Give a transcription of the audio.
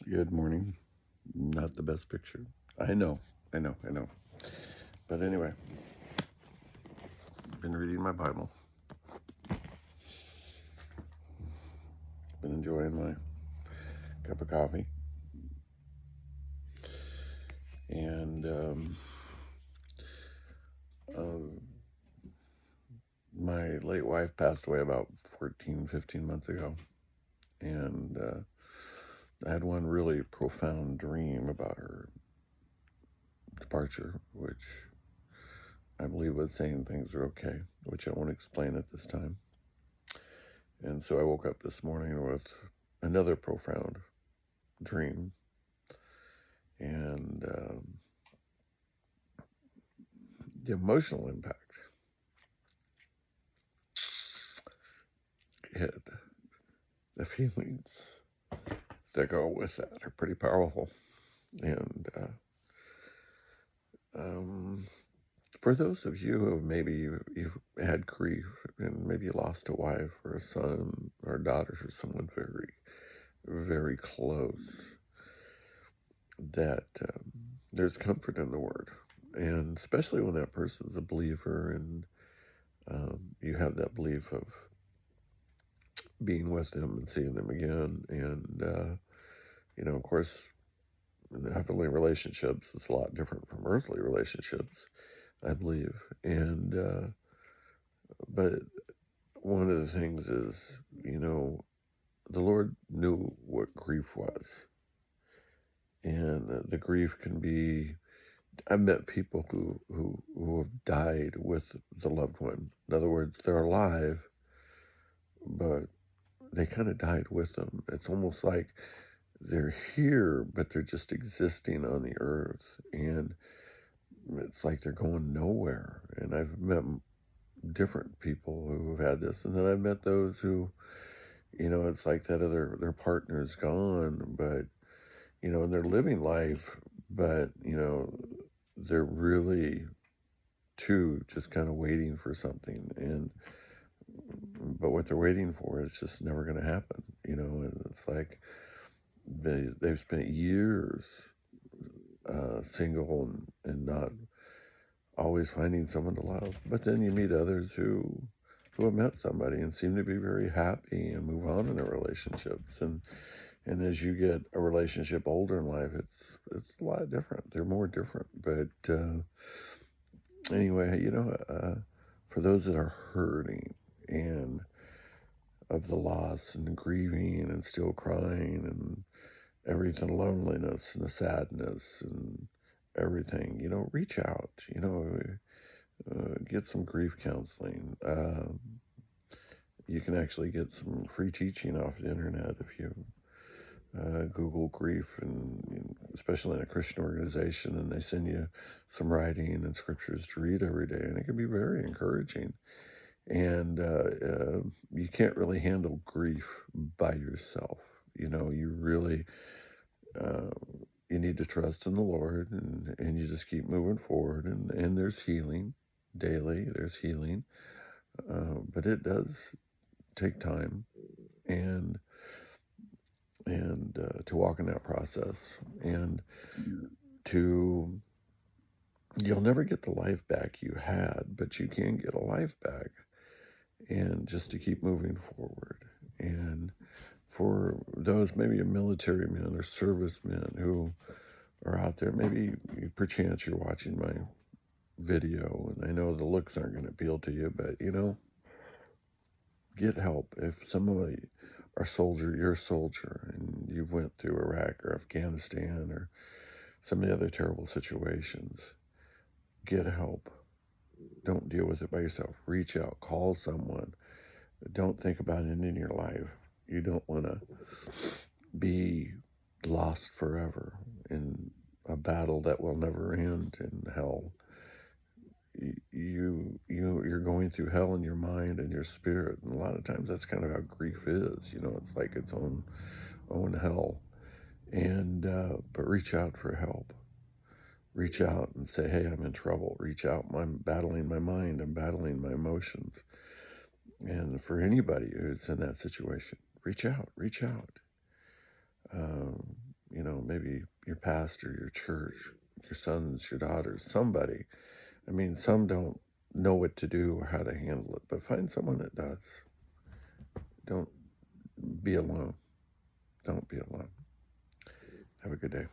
Good morning. Not the best picture. I know, I know. But anyway, been reading my Bible. Been enjoying my cup of coffee. And my late wife passed away about 14, 15 months ago. And I had one really profound dream about her departure, which I believe was saying things are okay, which I won't explain at this time. And so I woke up this morning with another profound dream. And the emotional impact hit. The feelings that go with that are pretty powerful. And for those of you who maybe you've had grief and maybe you lost a wife or a son or daughters or someone very, very close, that there's comfort in the word. And especially when that person's a believer and you have that belief of being with them and seeing them again. And, of course, in heavenly relationships, it's a lot different from earthly relationships, I believe. And, but one of the things is, the Lord knew what grief was. And the grief can be, I've met people who have died with the loved one. In other words, they're alive, but they kind of died with them. It's almost like they're here, but they're just existing on the earth. And it's like they're going nowhere. And I've met different people who have had this. And then I've met those who, it's like that their partner's gone, but, and they're living life, but, they're really too just kind of waiting for something. But what they're waiting for is just never going to happen, and it's like they've spent years single and not always finding someone to love. But then you meet others who have met somebody and seem to be very happy and move on in their relationships. And as you get a relationship older in life, it's a lot different. They're more different. But anyway, for those that are hurting and of the loss and grieving and still crying and everything, loneliness and the sadness and everything, reach out, get some grief counseling. You can actually get some free teaching off the internet if you Google grief, and especially in a Christian organization, and they send you some writing and scriptures to read every day, and it can be very encouraging. And you can't really handle grief by yourself. You really you need to trust in the Lord, and you just keep moving forward. And there's healing daily. There's healing, but it does take time and to walk in that process, and you'll never get the life back you had, but you can get a life back, and just to keep moving forward. And for those maybe military men or servicemen who are out there, maybe perchance you're watching my video, and I know the looks aren't going to appeal to you, but get help. If somebody you're a soldier and you went through Iraq or Afghanistan or some of the other terrible situations, get help. Don't deal with it by yourself. Reach out, call someone. Don't think about ending your life. You don't want to be lost forever in a battle that will never end in hell. You're going through hell in your mind and your spirit, and a lot of times that's kind of how grief is. It's like its own hell. And but reach out for help. Reach out and say, hey, I'm in trouble. Reach out. I'm battling my mind. I'm battling my emotions. And for anybody who's in that situation, reach out. maybe your pastor, your church, your sons, your daughters, somebody. I mean, some don't know what to do or how to handle it, but find someone that does. Don't be alone. Don't be alone. Have a good day.